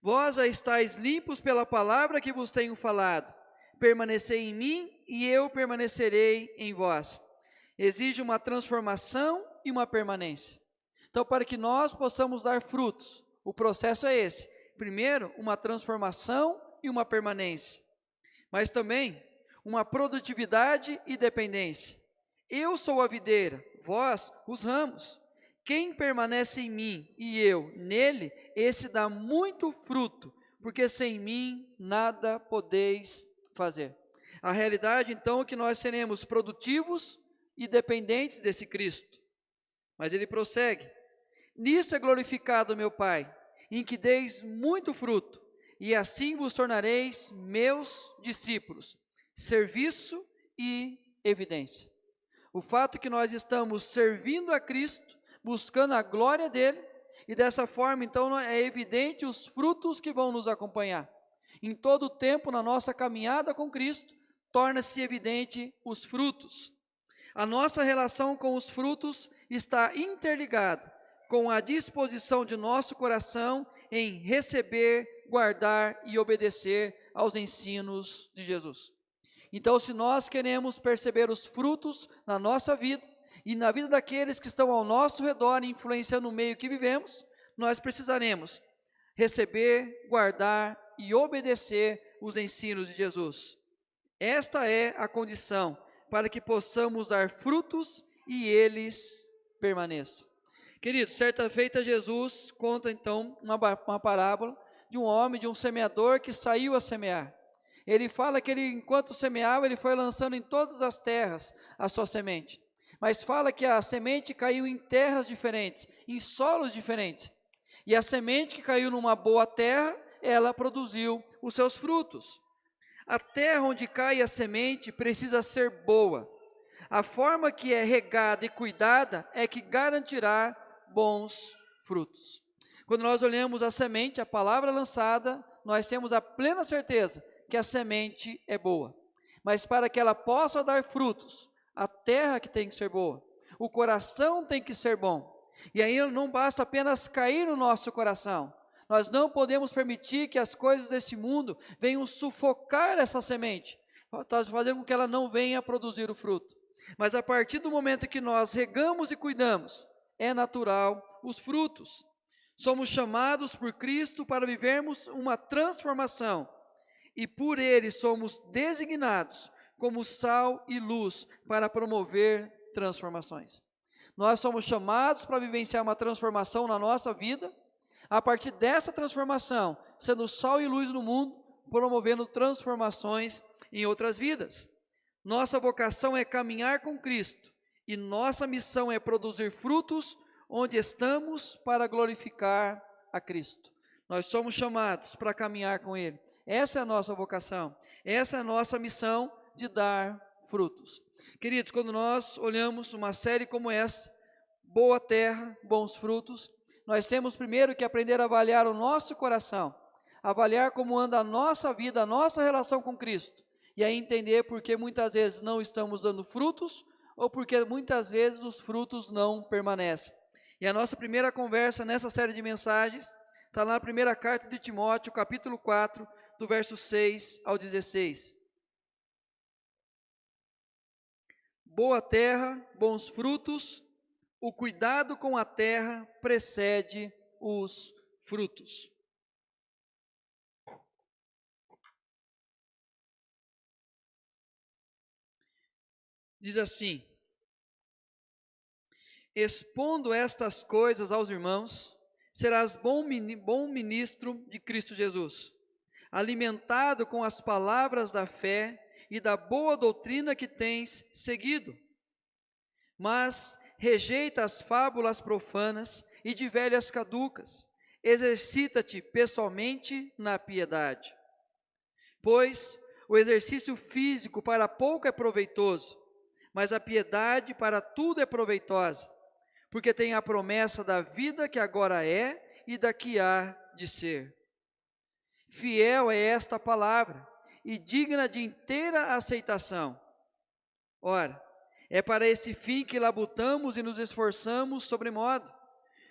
Vós já estáis limpos pela palavra que vos tenho falado. Permanecei em mim e eu permanecerei em vós. Exige uma transformação e uma permanência. Então, para que nós possamos dar frutos, o processo é esse. Primeiro, uma transformação e uma permanência. Mas também uma produtividade e dependência. Eu sou a videira, vós os ramos. Quem permanece em mim e eu nele, esse dá muito fruto, porque sem mim nada podeis fazer. A realidade, então, é que nós seremos produtivos e dependentes desse Cristo. Mas ele prossegue: nisto é glorificado meu Pai, em que deis muito fruto, e assim vos tornareis meus discípulos. Serviço e evidência. O fato que nós estamos servindo a Cristo, buscando a glória dele, e dessa forma, então, é evidente os frutos que vão nos acompanhar. Em todo o tempo, na nossa caminhada com Cristo, torna-se evidente os frutos. A nossa relação com os frutos está interligada com a disposição de nosso coração em receber, guardar e obedecer aos ensinos de Jesus. Então, se nós queremos perceber os frutos na nossa vida e na vida daqueles que estão ao nosso redor, influenciando o meio que vivemos, nós precisaremos receber, guardar e obedecer os ensinos de Jesus. Esta é a condição para que possamos dar frutos e eles permaneçam. Queridos, certa feita Jesus conta então uma parábola de um homem, de um semeador que saiu a semear. Ele fala que ele, enquanto semeava, ele foi lançando em todas as terras a sua semente. Mas fala que a semente caiu em terras diferentes, em solos diferentes. E a semente que caiu numa boa terra, ela produziu os seus frutos. A terra onde cai a semente precisa ser boa. A forma que é regada e cuidada é que garantirá bons frutos. Quando nós olhamos a semente, a palavra lançada, nós temos a plena certeza que a semente é boa. Mas para que ela possa dar frutos, a terra que tem que ser boa, o coração tem que ser bom. E aí não basta apenas cair no nosso coração. Nós não podemos permitir que as coisas deste mundo venham sufocar essa semente, fazendo com que ela não venha produzir o fruto. Mas a partir do momento que nós regamos e cuidamos, é natural os frutos. Somos chamados por Cristo para vivermos uma transformação, e por Ele somos designados como sal e luz para promover transformações. Nós somos chamados para vivenciar uma transformação na nossa vida, a partir dessa transformação, sendo sal e luz no mundo, promovendo transformações em outras vidas. Nossa vocação é caminhar com Cristo, e nossa missão é produzir frutos onde estamos para glorificar a Cristo. Nós somos chamados para caminhar com Ele. Essa é a nossa vocação, essa é a nossa missão de dar frutos. Queridos, quando nós olhamos uma série como essa, Boa Terra, Bons Frutos, nós temos primeiro que aprender a avaliar o nosso coração, avaliar como anda a nossa vida, a nossa relação com Cristo, e aí entender por que muitas vezes não estamos dando frutos, ou porque muitas vezes os frutos não permanecem. E a nossa primeira conversa nessa série de mensagens está lá na primeira carta de Timóteo, capítulo 4, do verso 6 ao 16. Boa terra, bons frutos, o cuidado com a terra precede os frutos. Diz assim: expondo estas coisas aos irmãos, serás bom ministro de Cristo Jesus, alimentado com as palavras da fé e da boa doutrina que tens seguido. Mas rejeita as fábulas profanas e de velhas caducas, exercita-te pessoalmente na piedade. Pois o exercício físico para pouco é proveitoso, mas a piedade para tudo é proveitosa, porque tem a promessa da vida que agora é e da que há de ser. Fiel é esta palavra e digna de inteira aceitação. Ora, é para esse fim que labutamos e nos esforçamos sobremodo,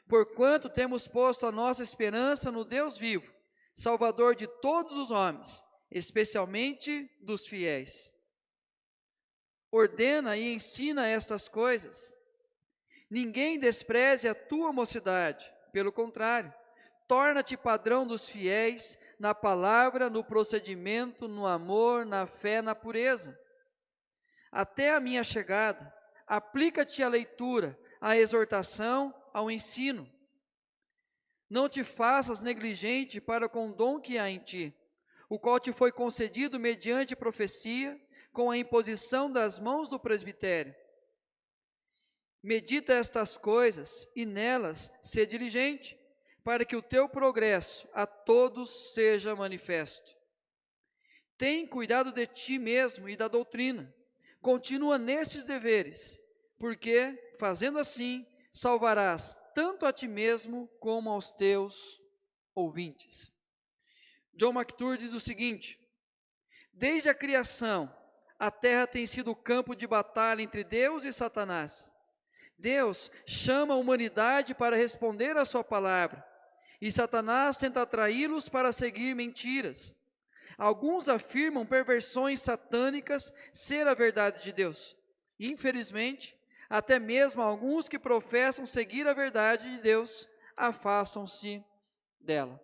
porquanto temos posto a nossa esperança no Deus vivo, Salvador de todos os homens, especialmente dos fiéis. Ordena e ensina estas coisas. Ninguém despreze a tua mocidade, pelo contrário, torna-te padrão dos fiéis na palavra, no procedimento, no amor, na fé, na pureza. Até a minha chegada, aplica-te à leitura, à exortação, ao ensino. Não te faças negligente para com o dom que há em ti, o qual te foi concedido mediante profecia, com a imposição das mãos do presbitério. Medita estas coisas e nelas sê diligente, para que o teu progresso a todos seja manifesto. Tem cuidado de ti mesmo e da doutrina. Continua nestes deveres, porque, fazendo assim, salvarás tanto a ti mesmo como aos teus ouvintes. John MacArthur diz o seguinte: desde a criação, a terra tem sido o campo de batalha entre Deus e Satanás. Deus chama a humanidade para responder à sua palavra, e Satanás tenta atraí-los para seguir mentiras. Alguns afirmam perversões satânicas ser a verdade de Deus. Infelizmente, até mesmo alguns que professam seguir a verdade de Deus afastam-se dela.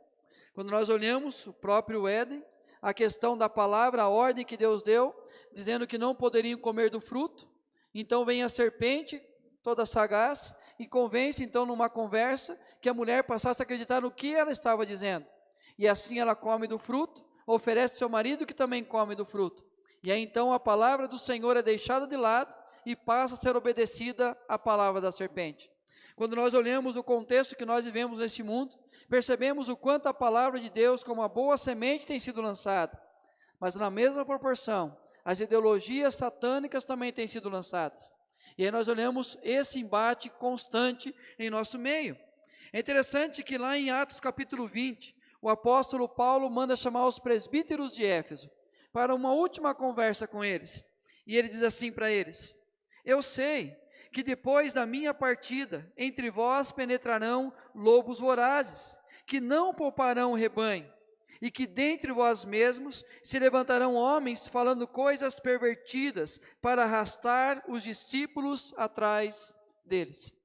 Quando nós olhamos o próprio Éden, a questão da palavra, a ordem que Deus deu, dizendo que não poderiam comer do fruto, então vem a serpente, toda sagaz, e convence então numa conversa que a mulher passasse a acreditar no que ela estava dizendo. E assim ela come do fruto, oferece seu marido que também come do fruto. E aí então a palavra do Senhor é deixada de lado e passa a ser obedecida à palavra da serpente. Quando nós olhamos o contexto que nós vivemos neste mundo, percebemos o quanto a palavra de Deus, como a boa semente, tem sido lançada. Mas na mesma proporção, as ideologias satânicas também têm sido lançadas. E aí nós olhamos esse embate constante em nosso meio. É interessante que lá em Atos capítulo 20, o apóstolo Paulo manda chamar os presbíteros de Éfeso para uma última conversa com eles. E ele diz assim para eles: eu sei que depois da minha partida, entre vós penetrarão lobos vorazes, que não pouparão o rebanho, e que dentre vós mesmos se levantarão homens falando coisas pervertidas para arrastar os discípulos atrás deles.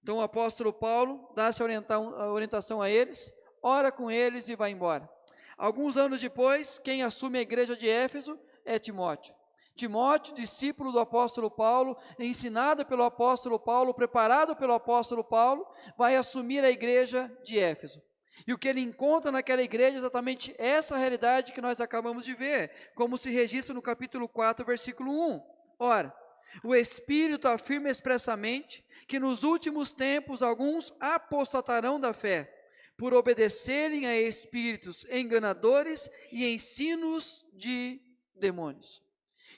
Então o apóstolo Paulo dá essa orientação a eles, ora com eles e vai embora. Alguns anos depois, quem assume a igreja de Éfeso é Timóteo. Timóteo, discípulo do apóstolo Paulo, ensinado pelo apóstolo Paulo, preparado pelo apóstolo Paulo, vai assumir a igreja de Éfeso. E o que ele encontra naquela igreja é exatamente essa realidade que nós acabamos de ver, como se registra no capítulo 4, versículo 1. Ora, o Espírito afirma expressamente que nos últimos tempos alguns apostatarão da fé, por obedecerem a espíritos enganadores e ensinos de demônios.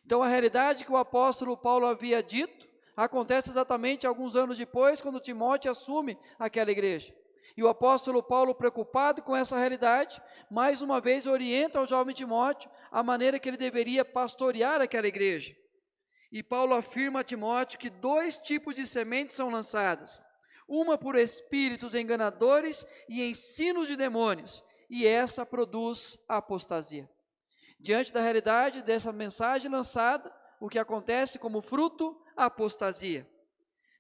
Então a realidade que o apóstolo Paulo havia dito, acontece exatamente alguns anos depois, quando Timóteo assume aquela igreja. E o apóstolo Paulo, preocupado com essa realidade, mais uma vez orienta ao jovem Timóteo a maneira que ele deveria pastorear aquela igreja. E Paulo afirma a Timóteo que 2 tipos de sementes são lançadas, uma por espíritos enganadores e ensinos de demônios, e essa produz a apostasia. Diante da realidade dessa mensagem lançada, o que acontece como fruto? A apostasia.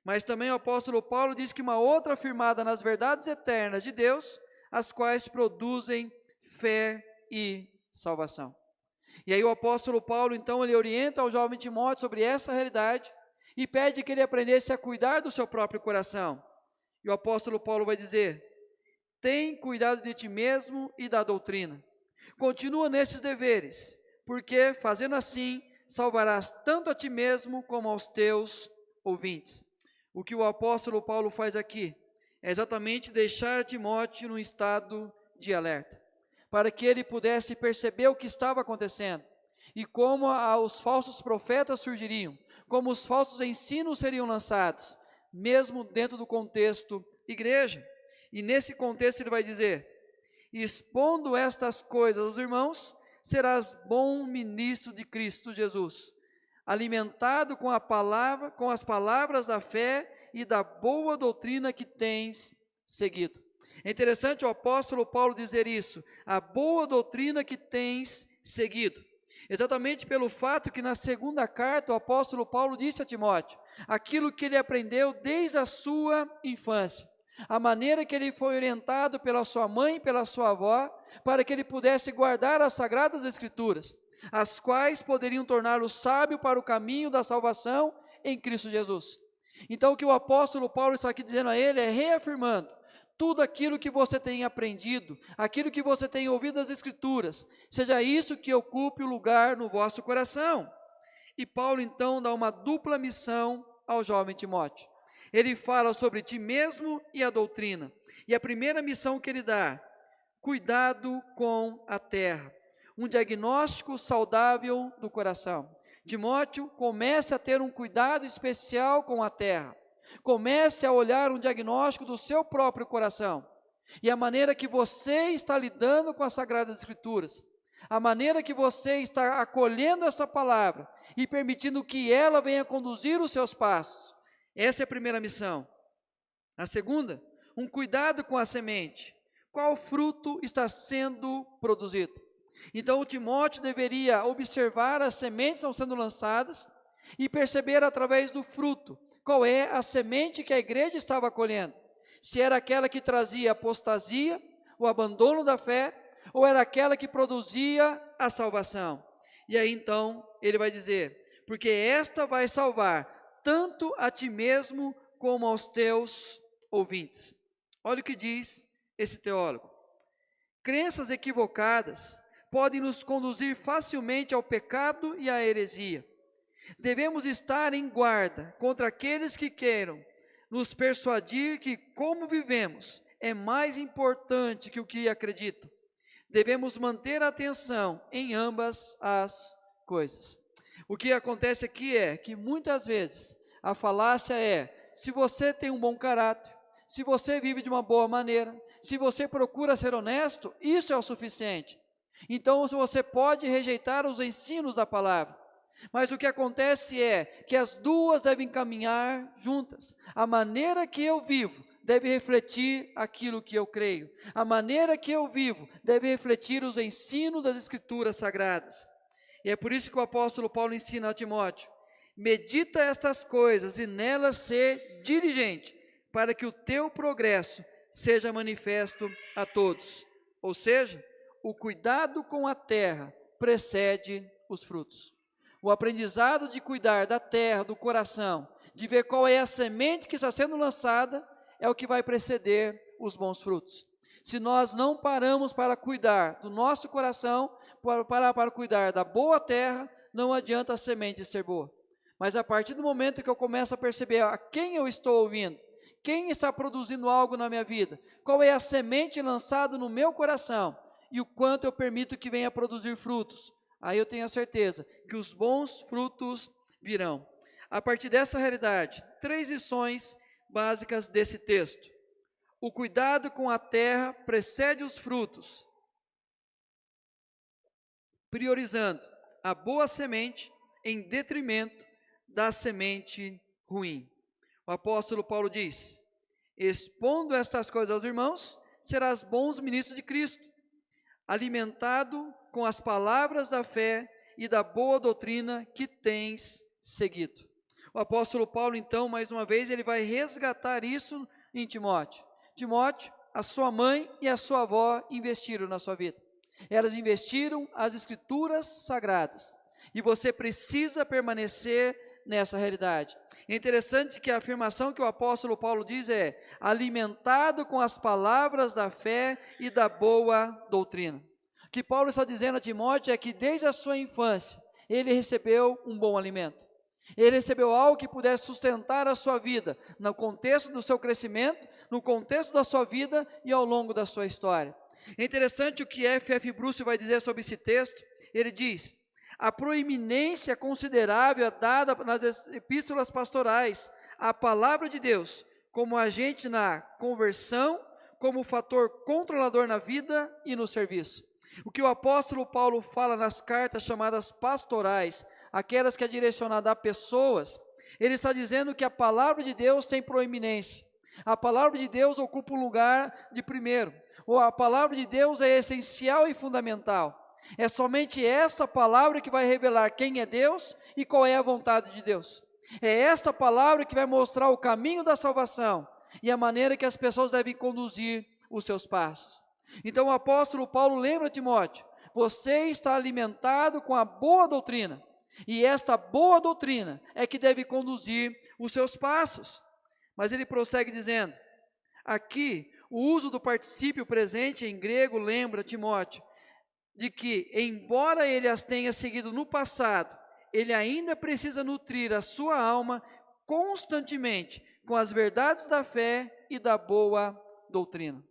Mas também o apóstolo Paulo diz que uma outra firmada nas verdades eternas de Deus, as quais produzem fé e salvação. E aí o apóstolo Paulo, então, ele orienta ao jovem Timóteo sobre essa realidade e pede que ele aprendesse a cuidar do seu próprio coração. E o apóstolo Paulo vai dizer: tem cuidado de ti mesmo e da doutrina. Continua nestes deveres, porque, fazendo assim, salvarás tanto a ti mesmo como aos teus ouvintes. O que o apóstolo Paulo faz aqui é exatamente deixar Timóteo num estado de alerta, para que ele pudesse perceber o que estava acontecendo, e como os falsos profetas surgiriam, como os falsos ensinos seriam lançados, mesmo dentro do contexto igreja. E nesse contexto ele vai dizer: expondo estas coisas aos irmãos, serás bom ministro de Cristo Jesus, alimentado com a palavra, com as palavras da fé e da boa doutrina que tens seguido. É interessante o apóstolo Paulo dizer isso, a boa doutrina que tens seguido. Exatamente pelo fato que na segunda carta o apóstolo Paulo disse a Timóteo, aquilo que ele aprendeu desde a sua infância, a maneira que ele foi orientado pela sua mãe e pela sua avó, para que ele pudesse guardar as sagradas escrituras, as quais poderiam torná-lo sábio para o caminho da salvação em Cristo Jesus. Então o que o apóstolo Paulo está aqui dizendo a ele é reafirmando, tudo aquilo que você tem aprendido, aquilo que você tem ouvido das Escrituras, seja isso que ocupe o lugar no vosso coração. E Paulo então dá uma dupla missão ao jovem Timóteo. Ele fala sobre ti mesmo e a doutrina. E a primeira missão que ele dá, cuidado com a terra. Um diagnóstico saudável do coração. Timóteo, comece a ter um cuidado especial com a terra. Comece a olhar um diagnóstico do seu próprio coração, e a maneira que você está lidando com as Sagradas Escrituras, a maneira que você está acolhendo essa palavra, e permitindo que ela venha conduzir os seus passos. Essa é a primeira missão. A segunda, um cuidado com a semente. Qual fruto está sendo produzido? Então o Timóteo deveria observar as sementes que estão sendo lançadas, e perceber através do fruto, qual é a semente que a igreja estava colhendo. Se era aquela que trazia apostasia, o abandono da fé, ou era aquela que produzia a salvação. E aí então, ele vai dizer, porque esta vai salvar tanto a ti mesmo, como aos teus ouvintes. Olha o que diz esse teólogo. Crenças equivocadas podem nos conduzir facilmente ao pecado e à heresia. Devemos estar em guarda contra aqueles que queiram nos persuadir que como vivemos é mais importante que o que acreditam. Devemos manter a atenção em ambas as coisas. O que acontece aqui é que muitas vezes a falácia é, se você tem um bom caráter, se você vive de uma boa maneira, se você procura ser honesto, isso é o suficiente. Então você pode rejeitar os ensinos da palavra. Mas o que acontece é que as duas devem caminhar juntas. A maneira que eu vivo deve refletir aquilo que eu creio. A maneira que eu vivo deve refletir os ensinos das Escrituras Sagradas. E é por isso que o apóstolo Paulo ensina a Timóteo, medita estas coisas e nelas ser diligente, para que o teu progresso seja manifesto a todos. Ou seja, o cuidado com a terra precede os frutos. O aprendizado de cuidar da terra, do coração, de ver qual é a semente que está sendo lançada, é o que vai preceder os bons frutos. Se nós não paramos para cuidar do nosso coração, para cuidar da boa terra, não adianta a semente ser boa. Mas a partir do momento que eu começo a perceber a quem eu estou ouvindo, quem está produzindo algo na minha vida, qual é a semente lançada no meu coração, e o quanto eu permito que venha produzir frutos, aí eu tenho a certeza que os bons frutos virão. A partir dessa realidade, 3 lições básicas desse texto. O cuidado com a terra precede os frutos, priorizando a boa semente em detrimento da semente ruim. O apóstolo Paulo diz, expondo estas coisas aos irmãos, serás bons ministros de Cristo, alimentado com as palavras da fé e da boa doutrina que tens seguido. O apóstolo Paulo, então, mais uma vez, ele vai resgatar isso em Timóteo. Timóteo, a sua mãe e a sua avó investiram na sua vida. Elas investiram as Escrituras Sagradas. E você precisa permanecer nessa realidade. É interessante que a afirmação que o apóstolo Paulo diz é, alimentado com as palavras da fé e da boa doutrina. O que Paulo está dizendo a Timóteo é que desde a sua infância, ele recebeu um bom alimento. Ele recebeu algo que pudesse sustentar a sua vida, no contexto do seu crescimento, no contexto da sua vida e ao longo da sua história. É interessante o que F.F. Bruce vai dizer sobre esse texto. Ele diz, a proeminência considerável dada nas epístolas pastorais à palavra de Deus, como agente na conversão, como fator controlador na vida e no serviço. O que o apóstolo Paulo fala nas cartas chamadas pastorais, aquelas que é direcionada a pessoas, ele está dizendo que a palavra de Deus tem proeminência. A palavra de Deus ocupa um lugar de primeiro. Ou a palavra de Deus é essencial e fundamental. É somente esta palavra que vai revelar quem é Deus e qual é a vontade de Deus. É esta palavra que vai mostrar o caminho da salvação e a maneira que as pessoas devem conduzir os seus passos. Então o apóstolo Paulo lembra Timóteo: você está alimentado com a boa doutrina, e esta boa doutrina é que deve conduzir os seus passos. Mas ele prossegue dizendo, aqui, o uso do particípio presente em grego lembra Timóteo de que, embora ele as tenha seguido no passado, ele ainda precisa nutrir a sua alma constantemente com as verdades da fé e da boa doutrina.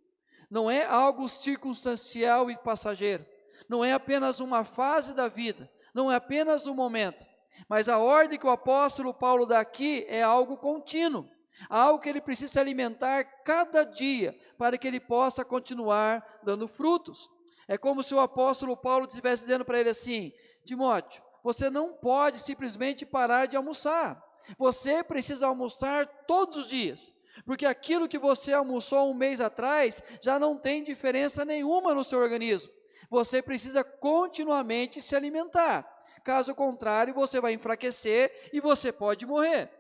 Não é algo circunstancial e passageiro, não é apenas uma fase da vida, não é apenas um momento, mas a ordem que o apóstolo Paulo dá aqui é algo contínuo, algo que ele precisa alimentar cada dia, para que ele possa continuar dando frutos. É como se o apóstolo Paulo estivesse dizendo para ele assim: Timóteo, você não pode simplesmente parar de almoçar, você precisa almoçar todos os dias, porque aquilo que você almoçou um mês atrás, já não tem diferença nenhuma no seu organismo, você precisa continuamente se alimentar, caso contrário você vai enfraquecer e você pode morrer.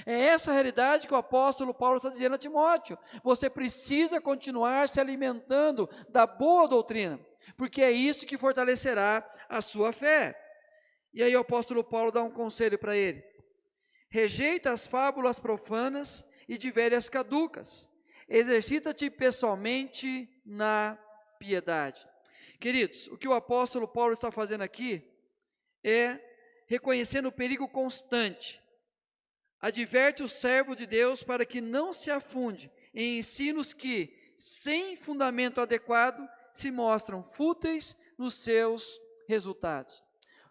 É essa a realidade que o apóstolo Paulo está dizendo a Timóteo: você precisa continuar se alimentando da boa doutrina, porque é isso que fortalecerá a sua fé. E aí o apóstolo Paulo dá um conselho para ele: rejeita as fábulas profanas e de velhas caducas, exercita-te pessoalmente na piedade. Queridos, o que o apóstolo Paulo está fazendo aqui é reconhecendo o perigo constante. Adverte o servo de Deus para que não se afunde em ensinos que, sem fundamento adequado, se mostram fúteis nos seus resultados.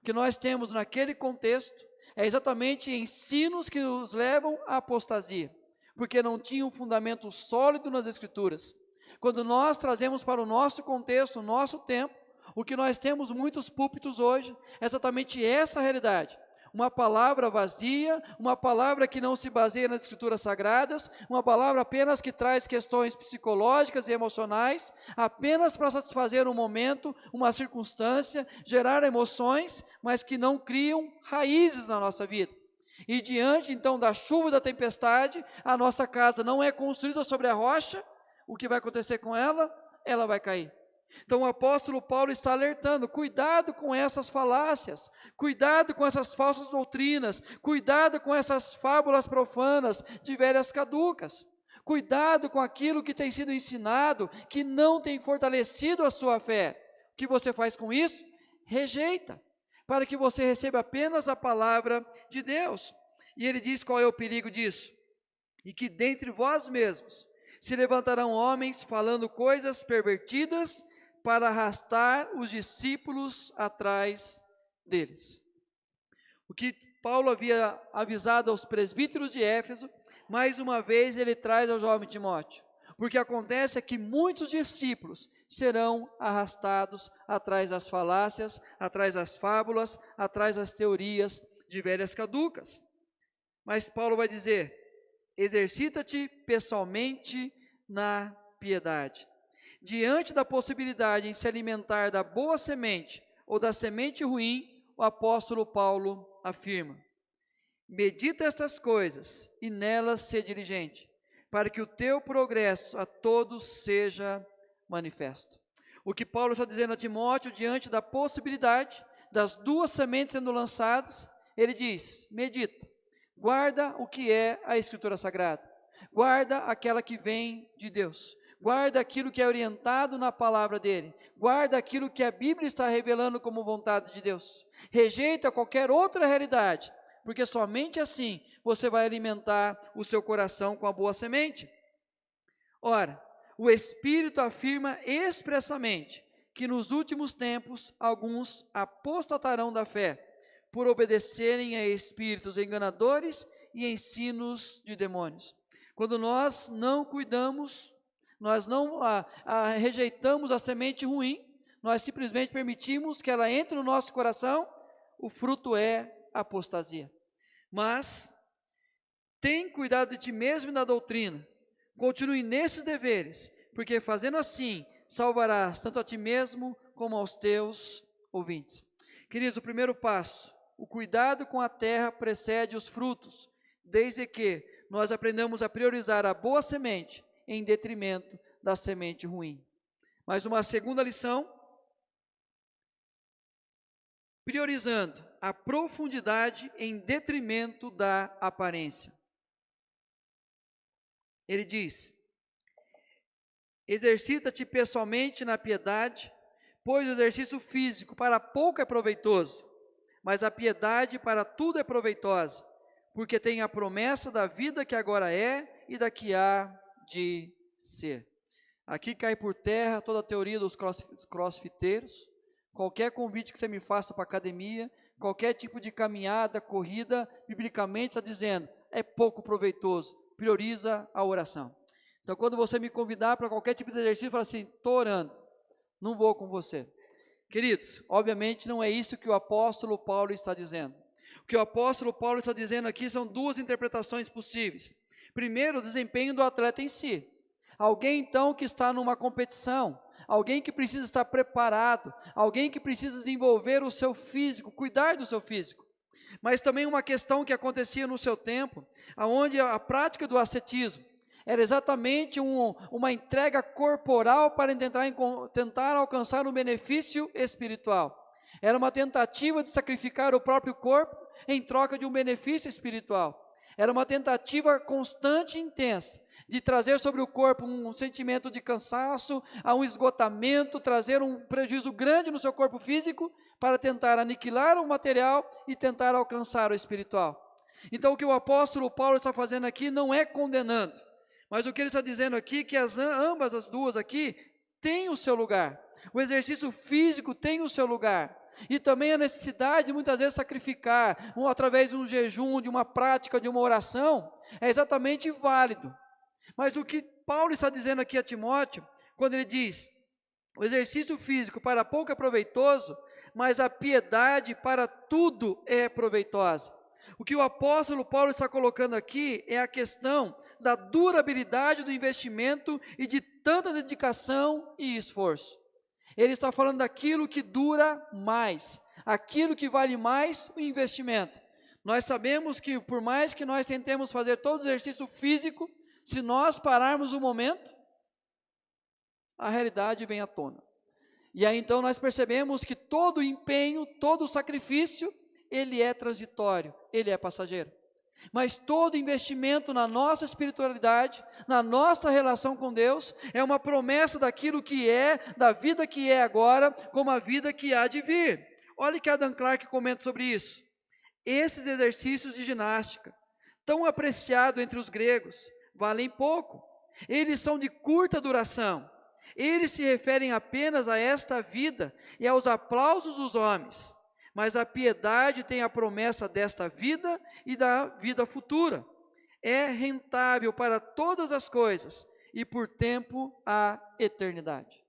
O que nós temos naquele contexto é exatamente ensinos que nos levam à apostasia, porque não tinham um fundamento sólido nas Escrituras. Quando nós trazemos para o nosso contexto, o nosso tempo, o que nós temos muitos púlpitos hoje é exatamente essa realidade. Uma palavra vazia, uma palavra que não se baseia nas Escrituras Sagradas, uma palavra apenas que traz questões psicológicas e emocionais, apenas para satisfazer um momento, uma circunstância, gerar emoções, mas que não criam raízes na nossa vida. E diante então da chuva e da tempestade, a nossa casa não é construída sobre a rocha, o que vai acontecer com ela? Ela vai cair. Então o apóstolo Paulo está alertando: cuidado com essas falácias, cuidado com essas falsas doutrinas, cuidado com essas fábulas profanas de velhas caducas, cuidado com aquilo que tem sido ensinado, que não tem fortalecido a sua fé. O que você faz com isso? Rejeita, para que você receba apenas a palavra de Deus. E ele diz qual é o perigo disso: e que dentre vós mesmos se levantarão homens falando coisas pervertidas, para arrastar os discípulos atrás deles. O que Paulo havia avisado aos presbíteros de Éfeso, mais uma vez ele traz ao jovem Timóteo. Porque acontece é que muitos discípulos serão arrastados atrás das falácias, atrás das fábulas, atrás das teorias de velhas caducas. Mas Paulo vai dizer: exercita-te pessoalmente na piedade. Diante da possibilidade em se alimentar da boa semente ou da semente ruim, o apóstolo Paulo afirma: medita estas coisas e nelas se diligente, para que o teu progresso a todos seja manifesto. O que Paulo está dizendo a Timóteo, diante da possibilidade das duas sementes sendo lançadas, ele diz: medita, guarda o que é a Escritura Sagrada, guarda aquela que vem de Deus, guarda aquilo que é orientado na palavra dele, guarda aquilo que a Bíblia está revelando como vontade de Deus, rejeita qualquer outra realidade, porque somente assim você vai alimentar o seu coração com a boa semente. Ora, o Espírito afirma expressamente que nos últimos tempos alguns apostatarão da fé, por obedecerem a espíritos enganadores e ensinos de demônios. Quando nós não cuidamos, nós não rejeitamos a semente ruim, nós simplesmente permitimos que ela entre no nosso coração, o fruto é apostasia. Mas tem cuidado de ti mesmo e da doutrina, Continue nesses deveres, porque fazendo assim, salvarás tanto a ti mesmo como aos teus ouvintes. Queridos, o primeiro passo, o cuidado com a terra precede os frutos, desde que nós aprendamos a priorizar a boa semente em detrimento da semente ruim. Mais uma segunda lição, priorizando a profundidade em detrimento da aparência. Ele diz: exercita-te pessoalmente na piedade, pois o exercício físico para pouco é proveitoso, mas a piedade para tudo é proveitosa, porque tem a promessa da vida que agora é e da que há de ser. Aqui cai por terra toda a teoria dos crossfiteiros. Qualquer convite que você me faça para academia, qualquer tipo de caminhada, corrida, biblicamente está dizendo, é pouco proveitoso, prioriza a oração. Então, quando você me convidar para qualquer tipo de exercício, fala assim, estou orando, não vou com você. Queridos, obviamente não é isso que o apóstolo Paulo está dizendo. O que o apóstolo Paulo está dizendo aqui são duas interpretações possíveis. Primeiro, o desempenho do atleta em si. Alguém então que está numa competição, alguém que precisa estar preparado, alguém que precisa desenvolver o seu físico, cuidar do seu físico. Mas também uma questão que acontecia no seu tempo, onde a prática do ascetismo era exatamente uma entrega corporal para tentar alcançar um benefício espiritual. Era uma tentativa de sacrificar o próprio corpo em troca de um benefício espiritual. Era uma tentativa constante e intensa de trazer sobre o corpo um sentimento de cansaço, um esgotamento, trazer um prejuízo grande no seu corpo físico para tentar aniquilar o material e tentar alcançar o espiritual. Então o que o apóstolo Paulo está fazendo aqui não é condenando, mas o que ele está dizendo aqui é que ambas as duas aqui têm o seu lugar. O exercício físico tem o seu lugar. E também a necessidade de muitas vezes sacrificar, através de um jejum, de uma prática, de uma oração, é exatamente válido. Mas o que Paulo está dizendo aqui a Timóteo, quando ele diz, o exercício físico para pouco é proveitoso, mas a piedade para tudo é proveitosa. O que o apóstolo Paulo está colocando aqui é a questão da durabilidade do investimento e de tanta dedicação e esforço. Ele está falando daquilo que dura mais, aquilo que vale mais o investimento. Nós sabemos que por mais que nós tentemos fazer todo o exercício físico, se nós pararmos um momento, a realidade vem à tona. E aí então nós percebemos que todo o empenho, todo o sacrifício, ele é transitório, ele é passageiro. Mas todo investimento na nossa espiritualidade, na nossa relação com Deus, é uma promessa daquilo que é, da vida que é agora, como a vida que há de vir. Olha que Adam Clarke comenta sobre isso. Esses exercícios de ginástica, tão apreciados entre os gregos, valem pouco. Eles são de curta duração. Eles se referem apenas a esta vida e aos aplausos dos homens. Mas a piedade tem a promessa desta vida e da vida futura. É rentável para todas as coisas e por tempo a eternidade.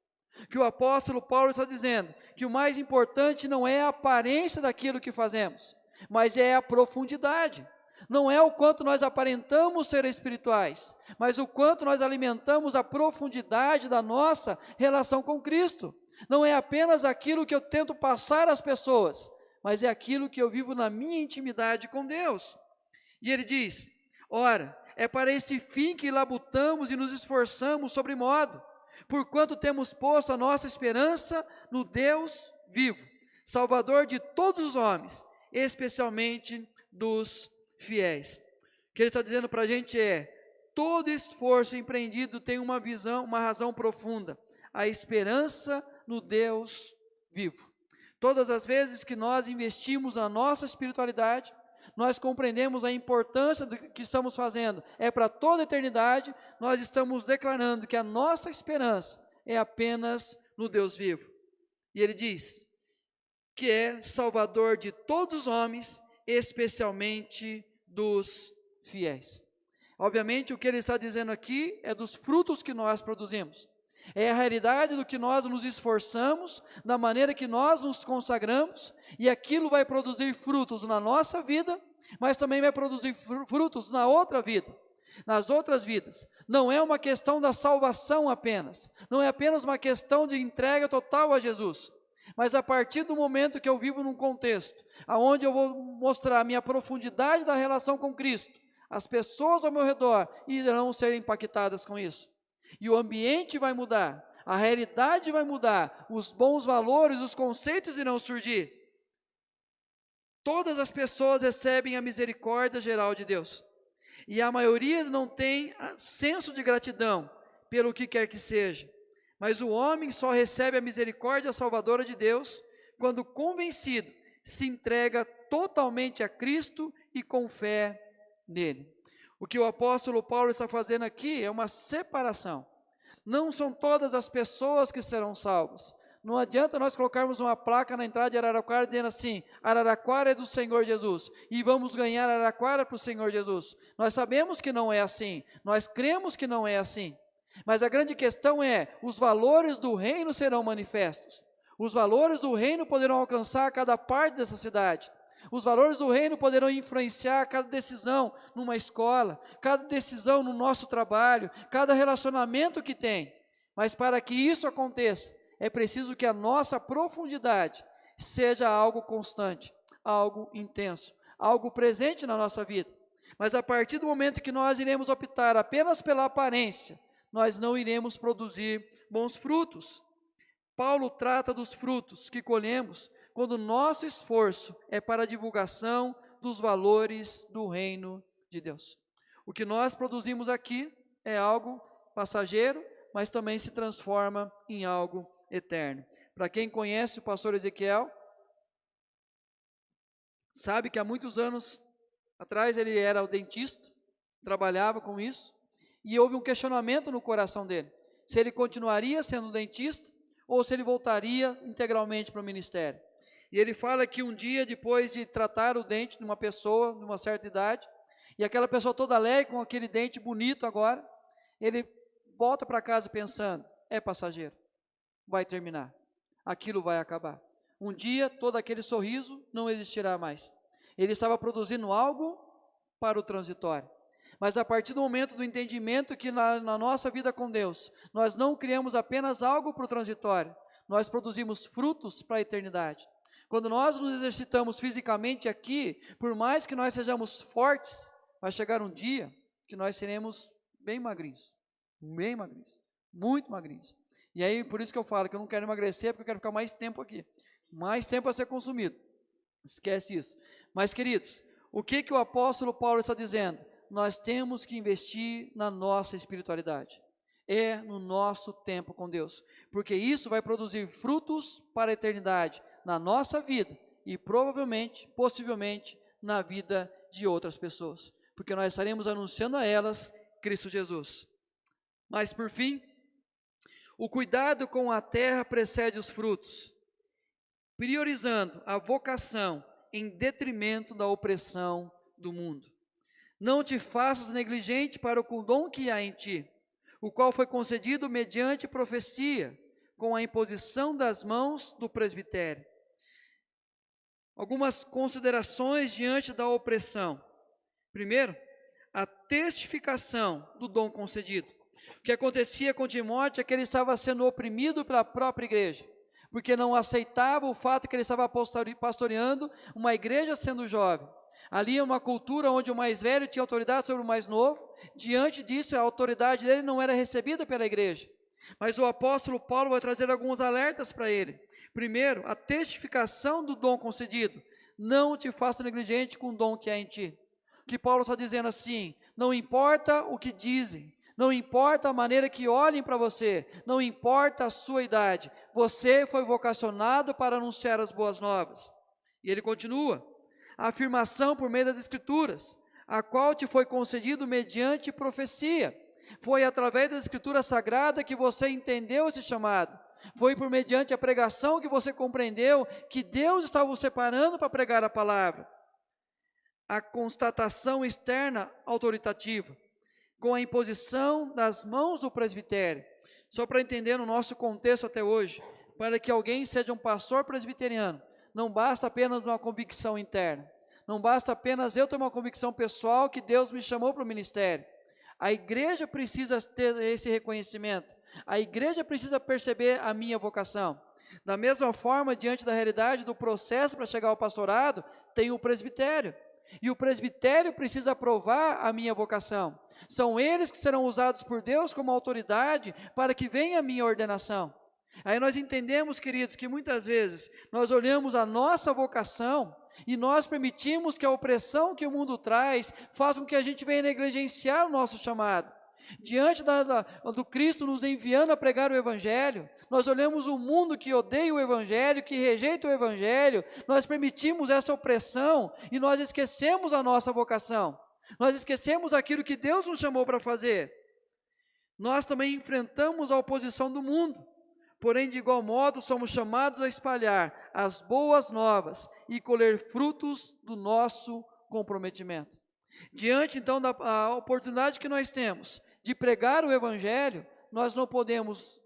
Que o apóstolo Paulo está dizendo que o mais importante não é a aparência daquilo que fazemos, mas é a profundidade. Não é o quanto nós aparentamos ser espirituais, mas o quanto nós alimentamos a profundidade da nossa relação com Cristo. Não é apenas aquilo que eu tento passar às pessoas, mas é aquilo que eu vivo na minha intimidade com Deus. E ele diz, ora, é para esse fim que labutamos e nos esforçamos sobremodo, porquanto temos posto a nossa esperança no Deus vivo, Salvador de todos os homens, especialmente dos fiéis. O que ele está dizendo para a gente é, todo esforço empreendido tem uma visão, uma razão profunda, a esperança no Deus vivo. Todas as vezes que nós investimos na nossa espiritualidade, nós compreendemos a importância do que estamos fazendo, é para toda a eternidade, nós estamos declarando que a nossa esperança é apenas no Deus vivo. E ele diz que é Salvador de todos os homens, especialmente dos fiéis. Obviamente o que ele está dizendo aqui é dos frutos que nós produzimos. É a realidade do que nós nos esforçamos, da maneira que nós nos consagramos, e aquilo vai produzir frutos na nossa vida, mas também vai produzir frutos na outra vida. nas outras vidas. Não é uma questão da salvação apenas, não é apenas uma questão de entrega total a Jesus, mas a partir do momento que eu vivo num contexto, aonde eu vou mostrar a minha profundidade da relação com Cristo, as pessoas ao meu redor irão ser impactadas com isso, e o ambiente vai mudar, a realidade vai mudar, os bons valores, os conceitos irão surgir. Todas as pessoas recebem a misericórdia geral de Deus, e a maioria não tem senso de gratidão pelo que quer que seja, mas o homem só recebe a misericórdia salvadora de Deus quando convencido, se entrega totalmente a Cristo e com fé nele. O que o apóstolo Paulo está fazendo aqui é uma separação. Não são todas as pessoas que serão salvas. Não adianta nós colocarmos uma placa na entrada de Araraquara dizendo assim: Araraquara é do Senhor Jesus, e vamos ganhar Araraquara para o Senhor Jesus. Nós sabemos que não é assim, nós cremos que não é assim, mas a grande questão é, os valores do reino serão manifestos, os valores do reino poderão alcançar cada parte dessa cidade, os valores do reino poderão influenciar cada decisão numa escola, cada decisão no nosso trabalho, cada relacionamento que tem, mas para que isso aconteça, é preciso que a nossa profundidade seja algo constante, algo intenso, algo presente na nossa vida. Mas a partir do momento que nós iremos optar apenas pela aparência, nós não iremos produzir bons frutos. Paulo trata dos frutos que colhemos quando o nosso esforço é para a divulgação dos valores do reino de Deus. O que nós produzimos aqui é algo passageiro, mas também se transforma em algo eterno. Para quem conhece o pastor Ezequiel, sabe que há muitos anos atrás ele era o dentista, trabalhava com isso, e houve um questionamento no coração dele, se ele continuaria sendo dentista, ou se ele voltaria integralmente para o ministério. E ele fala que um dia, depois de tratar o dente de uma pessoa, de uma certa idade, e aquela pessoa toda alegre, com aquele dente bonito agora, ele volta para casa pensando, é passageiro, vai terminar, aquilo vai acabar. Um dia, todo aquele sorriso não existirá mais. Ele estava produzindo algo para o transitório. Mas a partir do momento do entendimento que na nossa vida com Deus, nós não criamos apenas algo para o transitório, nós produzimos frutos para a eternidade. Quando nós nos exercitamos fisicamente aqui, por mais que nós sejamos fortes, vai chegar um dia que nós seremos bem magrinhos, muito magrinhos. E aí, por isso que eu falo que eu não quero emagrecer, porque eu quero ficar mais tempo aqui, mais tempo a ser consumido. Esquece isso. Mas, queridos, o que o apóstolo Paulo está dizendo? Nós temos que investir na nossa espiritualidade, no nosso tempo com Deus, porque isso vai produzir frutos para a eternidade, na nossa vida, e provavelmente, possivelmente, na vida de outras pessoas, porque nós estaremos anunciando a elas Cristo Jesus. Mas por fim, o cuidado com a terra precede os frutos, priorizando a vocação em detrimento da opressão do mundo. Não te faças negligente para o dom que há em ti, o qual foi concedido mediante profecia, com a imposição das mãos do presbitério. Algumas considerações diante da opressão. Primeiro, a testificação do dom concedido. O que acontecia com Timóteo é que ele estava sendo oprimido pela própria igreja, porque não aceitava o fato que ele estava pastoreando uma igreja sendo jovem. Ali é uma cultura onde o mais velho tinha autoridade sobre o mais novo. Diante disso, a autoridade dele não era recebida pela igreja. Mas o apóstolo Paulo vai trazer alguns alertas para ele. Primeiro, a testificação do dom concedido. Não te faça negligente com o dom que há em ti. O que Paulo está dizendo assim, não importa o que dizem, não importa a maneira que olhem para você, não importa a sua idade, você foi vocacionado para anunciar as boas novas. E ele continua, a afirmação por meio das Escrituras, a qual te foi concedido mediante profecia. Foi através da Escritura Sagrada que você entendeu esse chamado. Foi por mediante a pregação que você compreendeu que Deus estava o separando para pregar a palavra. A constatação externa autoritativa, com a imposição das mãos do presbitério. Só para entender no nosso contexto até hoje, para que alguém seja um pastor presbiteriano, não basta apenas uma convicção interna, não basta apenas eu ter uma convicção pessoal que Deus me chamou para o ministério. A igreja precisa ter esse reconhecimento. A igreja precisa perceber a minha vocação. Da mesma forma, diante da realidade do processo para chegar ao pastorado, tem o presbitério. E o presbitério precisa aprovar a minha vocação. São eles que serão usados por Deus como autoridade para que venha a minha ordenação. Aí nós entendemos, queridos, que muitas vezes nós olhamos a nossa vocação e nós permitimos que a opressão que o mundo traz faça com que a gente venha negligenciar o nosso chamado. Diante do Cristo nos enviando a pregar o Evangelho, nós olhamos um mundo que odeia o Evangelho, que rejeita o Evangelho, nós permitimos essa opressão e nós esquecemos a nossa vocação, nós esquecemos aquilo que Deus nos chamou para fazer. Nós também enfrentamos a oposição do mundo, porém de igual modo somos chamados a espalhar as boas novas e colher frutos do nosso comprometimento. Diante então da oportunidade que nós temos de pregar o Evangelho, nós não podemos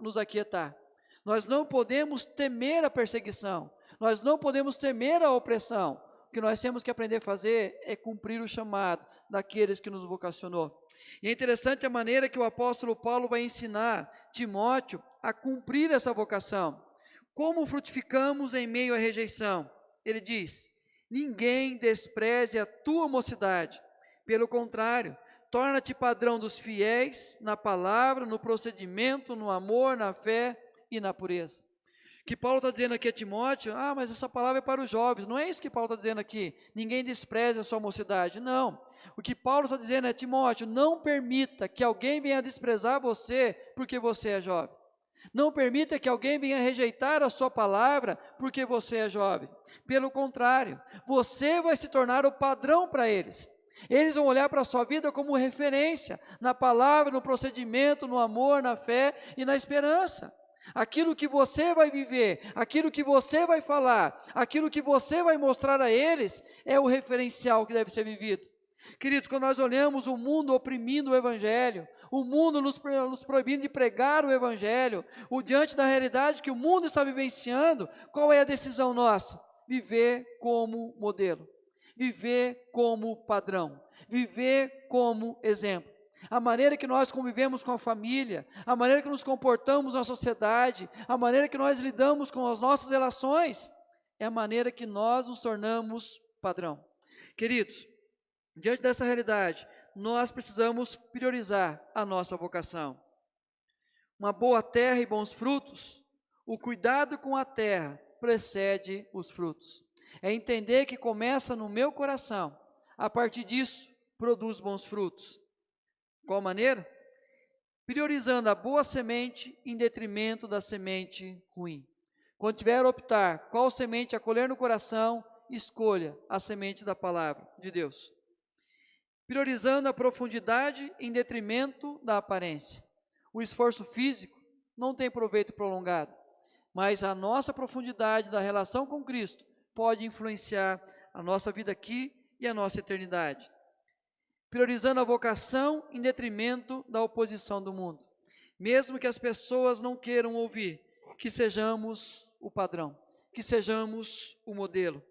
nos aquietar, nós não podemos temer a perseguição, nós não podemos temer a opressão. O que nós temos que aprender a fazer é cumprir o chamado daqueles que nos vocacionou. E é interessante a maneira que o apóstolo Paulo vai ensinar Timóteo a cumprir essa vocação. Como frutificamos em meio à rejeição? Ele diz: ninguém despreze a tua mocidade, pelo contrário, torna-te padrão dos fiéis na palavra, no procedimento, no amor, na fé e na pureza. O que Paulo está dizendo aqui a Timóteo, mas essa palavra é para os jovens, não é isso que Paulo está dizendo aqui, ninguém despreze a sua mocidade, não. O que Paulo está dizendo é: Timóteo, não permita que alguém venha desprezar você porque você é jovem. Não permita que alguém venha rejeitar a sua palavra porque você é jovem. Pelo contrário, você vai se tornar o padrão para eles. Eles vão olhar para a sua vida como referência na palavra, no procedimento, no amor, na fé e na esperança. Aquilo que você vai viver, aquilo que você vai falar, aquilo que você vai mostrar a eles é o referencial que deve ser vivido. Queridos, quando nós olhamos o mundo oprimindo o Evangelho, o mundo nos proibindo de pregar o Evangelho, diante da realidade que o mundo está vivenciando, qual é a decisão nossa? Viver como modelo, viver como padrão, viver como exemplo. A maneira que nós convivemos com a família, a maneira que nos comportamos na sociedade, a maneira que nós lidamos com as nossas relações, é a maneira que nós nos tornamos padrão. Queridos, diante dessa realidade, nós precisamos priorizar a nossa vocação. Uma boa terra e bons frutos, o cuidado com a terra precede os frutos. É entender que começa no meu coração, a partir disso, produz bons frutos. Qual maneira? Priorizando a boa semente em detrimento da semente ruim. Quando tiver a optar qual semente a colher no coração, escolha a semente da palavra de Deus. Priorizando a profundidade em detrimento da aparência. O esforço físico não tem proveito prolongado, mas a nossa profundidade da relação com Cristo pode influenciar a nossa vida aqui e a nossa eternidade. Priorizando a vocação em detrimento da oposição do mundo. Mesmo que as pessoas não queiram ouvir, que sejamos o padrão, que sejamos o modelo.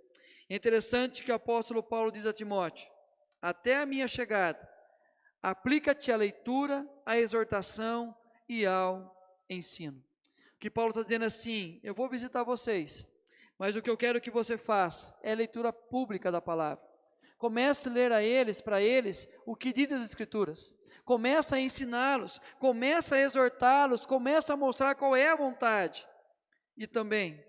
É interessante que o apóstolo Paulo diz a Timóteo: até a minha chegada, aplica-te à leitura, à exortação e ao ensino. O que Paulo está dizendo assim: eu vou visitar vocês, mas o que eu quero que você faça é a leitura pública da palavra. Comece a ler para eles, o que diz as Escrituras. Começa a ensiná-los, começa a exortá-los, começa a mostrar qual é a vontade. E também,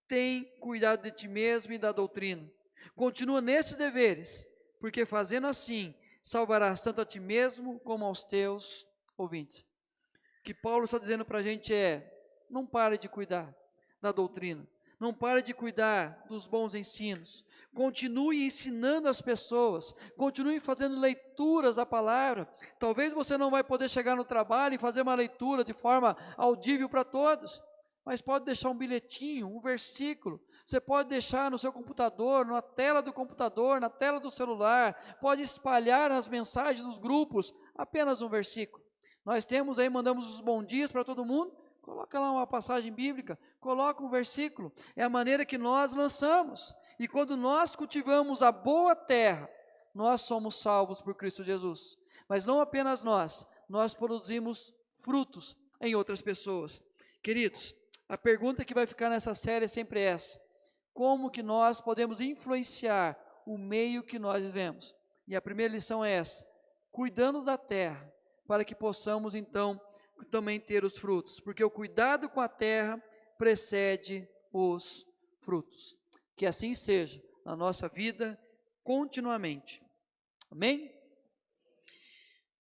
tem cuidado de ti mesmo e da doutrina. Continua nesses deveres, porque fazendo assim, salvarás tanto a ti mesmo como aos teus ouvintes. O que Paulo está dizendo para a gente é: não pare de cuidar da doutrina. Não pare de cuidar dos bons ensinos. Continue ensinando as pessoas. Continue fazendo leituras da palavra. Talvez você não vai poder chegar no trabalho e fazer uma leitura de forma audível para todos, mas pode deixar um bilhetinho, um versículo. Você pode deixar no seu computador, na tela do computador, na tela do celular. Pode espalhar nas mensagens dos grupos apenas um versículo. Nós temos aí, mandamos os bons dias para todo mundo. Coloca lá uma passagem bíblica, coloca um versículo, é a maneira que nós lançamos. E quando nós cultivamos a boa terra, nós somos salvos por Cristo Jesus. Mas não apenas nós produzimos frutos em outras pessoas. Queridos, a pergunta que vai ficar nessa série é sempre essa: como que nós podemos influenciar o meio que nós vivemos? E a primeira lição é essa: cuidando da terra, para que possamos então também ter os frutos, porque o cuidado com a terra precede os frutos. Que assim seja na nossa vida continuamente. Amém?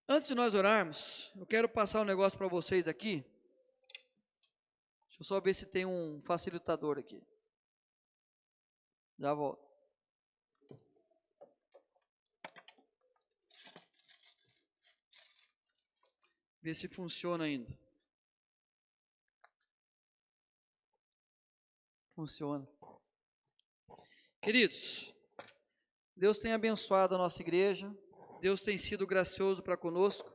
Antes de nós orarmos, eu quero passar um negócio para vocês aqui. Deixa eu só ver se tem um facilitador aqui. Já volto. Ver se funciona ainda. Funciona. Queridos, Deus tem abençoado a nossa igreja, Deus tem sido gracioso para conosco,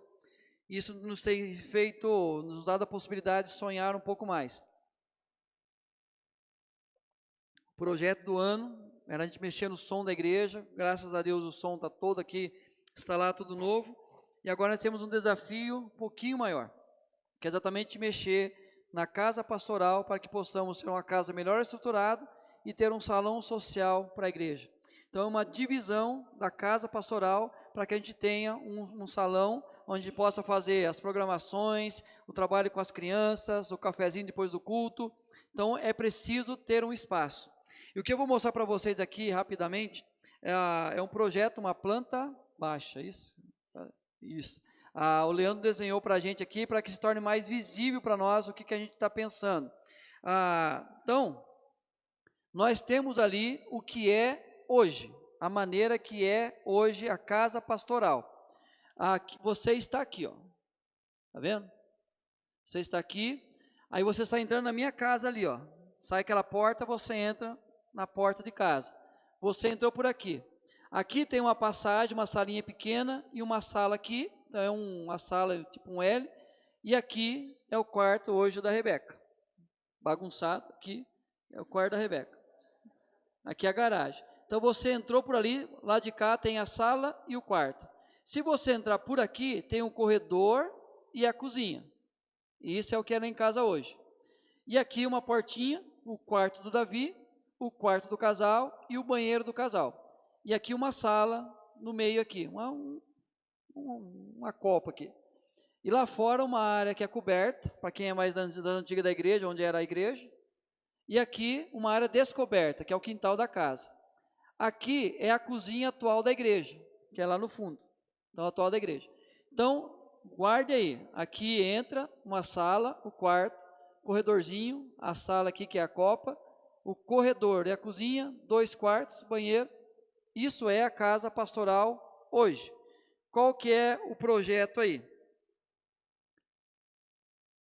isso nos tem feito, nos dado a possibilidade de sonhar um pouco mais. O projeto do ano era a gente mexer no som da igreja, graças a Deus o som está todo aqui, está lá tudo novo, e agora nós temos um desafio um pouquinho maior, que é exatamente mexer na casa pastoral para que possamos ter uma casa melhor estruturada e ter um salão social para a igreja. Então é uma divisão da casa pastoral para que a gente tenha um salão onde possa fazer as programações, o trabalho com as crianças, o cafezinho depois do culto. Então é preciso ter um espaço. E o que eu vou mostrar para vocês aqui rapidamente é um projeto, uma planta baixa, isso. O Leandro desenhou para a gente aqui para que se torne mais visível para nós o que a gente está pensando. Então, nós temos ali o que é hoje, a maneira que é hoje a casa pastoral. Você está aqui, ó. Tá vendo? Você está aqui, aí você está entrando na minha casa ali, ó. Sai aquela porta, você entra na porta de casa. Você entrou por aqui. Aqui tem uma passagem, uma salinha pequena e uma sala aqui, então é uma sala tipo um L, e aqui é o quarto hoje da Rebeca. Bagunçado, aqui é o quarto da Rebeca. Aqui é a garagem. Então você entrou por ali, lá de cá tem a sala e o quarto. Se você entrar por aqui, tem um corredor e a cozinha. E isso é o que é lá em casa hoje. E aqui uma portinha, o quarto do Davi, o quarto do casal e o banheiro do casal. E aqui uma sala no meio aqui, uma copa aqui. E lá fora uma área que é coberta, para quem é mais da antiga da igreja, onde era a igreja. E aqui uma área descoberta, que é o quintal da casa. Aqui é a cozinha atual da igreja, que é lá no fundo, então atual da igreja. Então, guarde aí, aqui entra uma sala, o quarto, corredorzinho, a sala aqui que é a copa, o corredor e a cozinha, 2 quartos, banheiro. Isso é a casa pastoral hoje. Qual que é o projeto aí?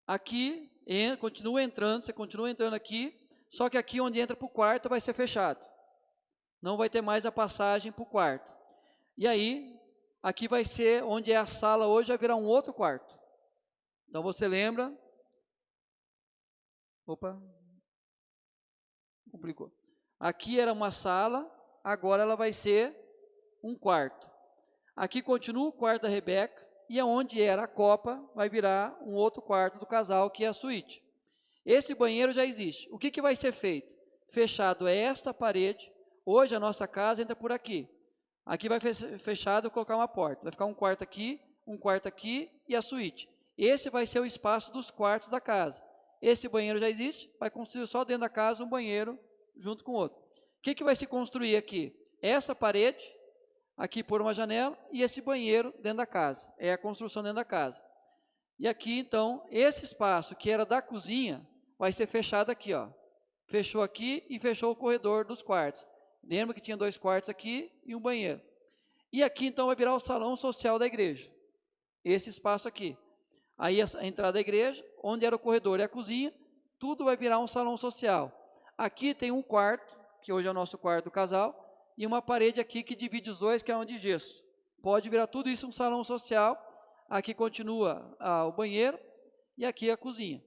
Aqui, continua entrando, você continua entrando aqui, só que aqui onde entra para o quarto vai ser fechado. Não vai ter mais a passagem para o quarto. E aí, aqui vai ser onde é a sala hoje, vai virar um outro quarto. Então você lembra? Opa, complicou. Aqui era uma sala, agora ela vai ser um quarto. Aqui continua o quarto da Rebeca, e aonde era a copa, vai virar um outro quarto do casal, que é a suíte. Esse banheiro já existe. O que vai ser feito? Fechado é esta parede. Hoje a nossa casa entra por aqui. Aqui vai fechado, colocar uma porta. Vai ficar um quarto aqui e a suíte. Esse vai ser o espaço dos quartos da casa. Esse banheiro já existe, vai construir só dentro da casa um banheiro junto com o outro. O que vai se construir aqui? Essa parede, aqui por uma janela, e esse banheiro dentro da casa. É a construção dentro da casa. E aqui, então, esse espaço que era da cozinha, vai ser fechado aqui, ó. Fechou aqui e fechou o corredor dos quartos. Lembra que tinha 2 quartos aqui e um banheiro. E aqui, então, vai virar o salão social da igreja. Esse espaço aqui. Aí a entrada da igreja, onde era o corredor e a cozinha, tudo vai virar um salão social. Aqui tem um quarto, que hoje é o nosso quarto do casal, e uma parede aqui que divide os dois, que é uma de gesso. Pode virar tudo isso um salão social. Aqui continua o banheiro e aqui a cozinha.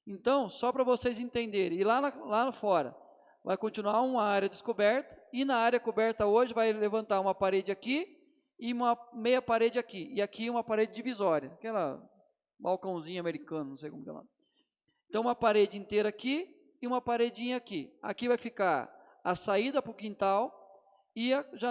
Então, só para vocês entenderem, e lá fora vai continuar uma área descoberta, e na área coberta hoje vai levantar uma parede aqui e uma meia parede aqui. E aqui uma parede divisória, aquela balcãozinho americano, não sei como que é lá. Então uma parede inteira aqui e uma paredinha aqui. Aqui vai ficar a saída para o quintal e a janela.